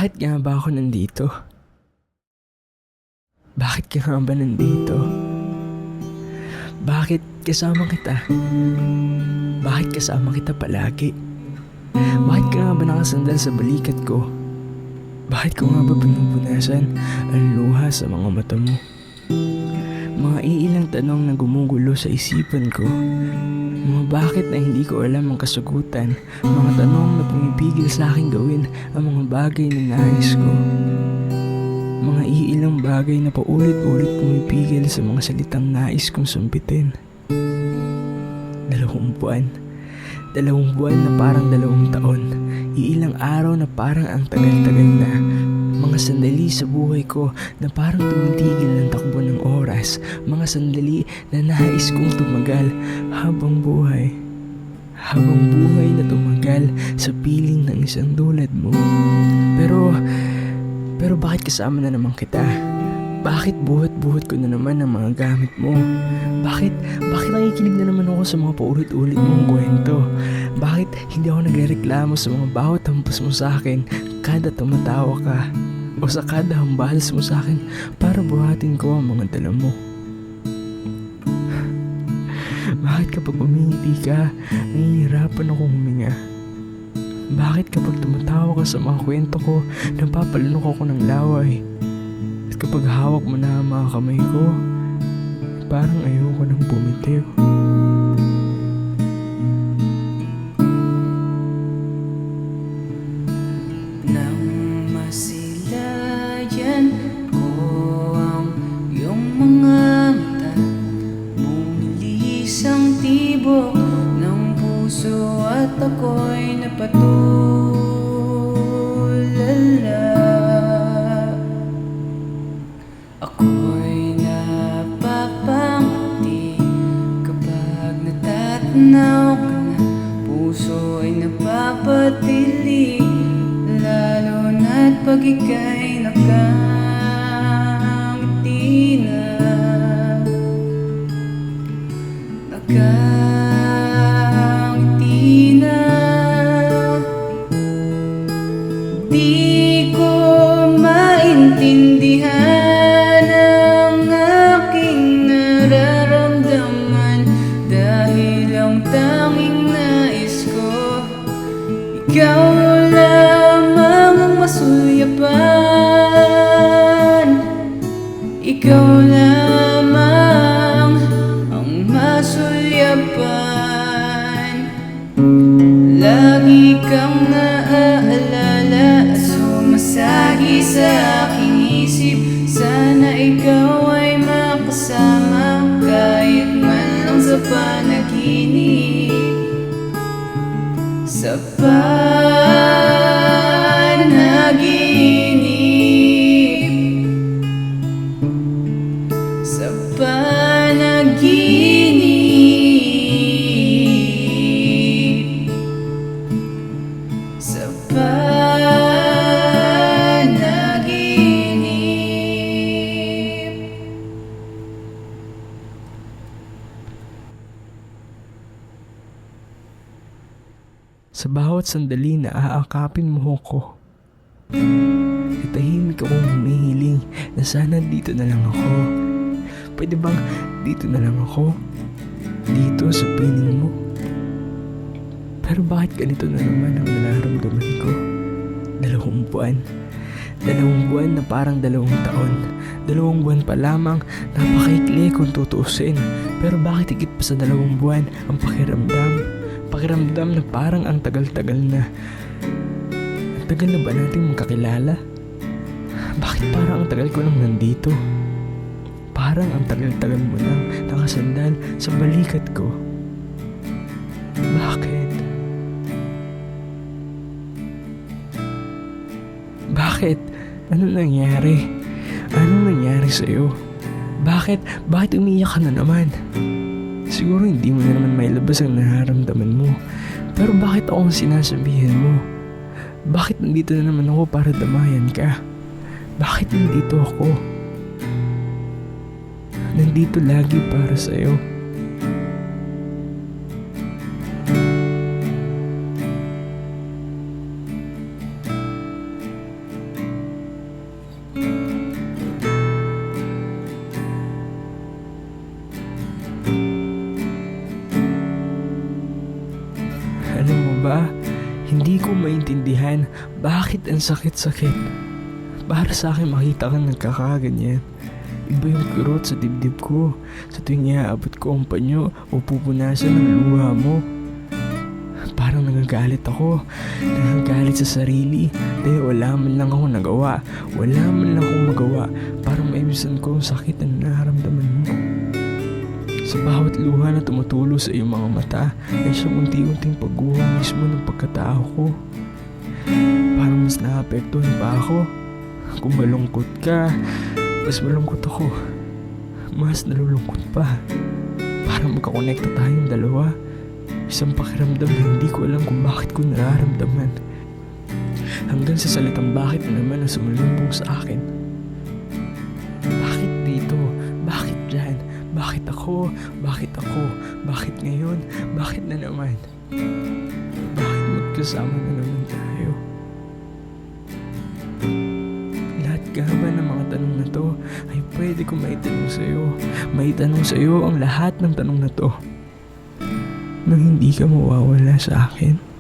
Bakit nga ba ako nandito? Bakit ka nga ba nandito? Bakit kasama kita? Bakit kasama kita palagi? Bakit ka nga ba nakasandal sa balikat ko? Bakit ko nga ba pinupunasan ang luha sa mga mata mo? Mga iilang tanong na gumugulo sa isipan ko. Mga bakit na hindi ko alam ang kasagutan. Mga tanong na pumipigil sa akin gawin ang mga bagay na nais ko. Mga iilang bagay na paulit-ulit pumipigil sa mga salitang nais kong sumpitin. 2 buwan. 2 buwan na parang 2 taon. Iilang araw na parang ang tagal-tagal na. Mga sandali sa buhay ko na parang tumitigil ng takbo ng oras. Mga sandali na nais kong tumagal habang buhay. Habang buhay na tumagal sa piling ng isang tulad mo. Pero bakit kasama na naman kita? Bakit buhat-buhat ko na naman ang mga gamit mo? Bakit nakikinig na naman ako sa mga paulit-ulit mong kwento? Bakit hindi ako nagrereklamo sa mga bawat hampas mo sa akin kada tumatawa ka? O sa kada hambals mo sa akin para buhatin ko ang mga dala mo? Bakit kapag umingiti ka, nahihirapan akong huminga? Bakit kapag tumatawa ka sa mga kwento ko, napapalunok ako ng laway? At kapag hawak mo na ang mga kamay ko, parang ayoko nang bumitiw. Nang masilayan ko ang iyong mga mata, bumilis ang tibok ng puso at ako'y napatulala. Ako'y napapangiti kapag natatanaw ka na. Puso ay napapatili, lalo na't pag ika'y nakangiti na. Nakangiti na. Di ko maintindihan ang aking nararamdaman, dahil ang tanging nais ko, ikaw lamang ang masuyapan. Ikaw lamang ang masulyapan. Lagi kang naaalala at sumasagi sa aking isip. Sana ikaw ay makasama kahit man lang sa panaginip. Sa panaginip. Sa panaginip. Sa panaginip. Sa bawat sandali na aakapin mo ko, tahimik akong humihiling na sana dito na lang ako. Pwede bang dito na lang ako? Dito sa piling mo? Pero bakit ganito na naman ang nararamdaman ko? 2 buwan. 2 buwan na parang 2 taon. 2 buwan pa lamang, napakaikli kung tutuusin. Pero bakit higit pa sa 2 buwan ang pakiramdam? Pakiramdam na parang ang tagal-tagal na. Ang tagal na ba nating magkakilala? Bakit parang ang tagal ko nang nandito? Parang ang tagal-tagal mo nang nakasandal sa balikat ko. Bakit? Bakit? Ano nangyari? Anong nangyari sa'yo? Bakit umiiyak ka na naman? Siguro hindi mo na naman mailabas ang nararamdaman mo. Pero bakit ako ang sinasabihan mo? Bakit nandito na naman ako para damayan ka? Bakit nandito ako? Nandito lagi para sa'yo. maintindihan bakit ang sakit-sakit. Para sa akin makita kang nagkakaganyan. Iba yung kirot sa dibdib ko sa tuwing iaabot ko ang panyo o pupunasan ng luha mo. Parang nagagalit ako. Nagagalit sa sarili dahil wala man lang ako nagawa. Wala man lang akong magawa para maibisan ko ang sakit na nararamdaman mo. Sa bawat luha na tumutulo sa iyong mga mata ay siyang unti-unting pagguho mismo ng pagkatao ko. Parang mas naapektuhan pa ako. Kung malungkot ka, mas malungkot ako. Mas nalulungkot pa. Parang magkakonekta tayong dalawa. Isang pakiramdam na hindi ko alam kung bakit ko nararamdaman. Hanggang sa salitang bakit na naman ang sumalubong sa akin. Bakit dito? Bakit dyan? Bakit ako? Bakit ako? Bakit ngayon? Bakit na naman? Bakit magkasama na naman tayo? Lahat ka ba ng mga tanong na to ay pwede ko maitanong sa'yo. Maitanong sa'yo ang lahat ng tanong na to. Nang hindi ka mawawala sa akin.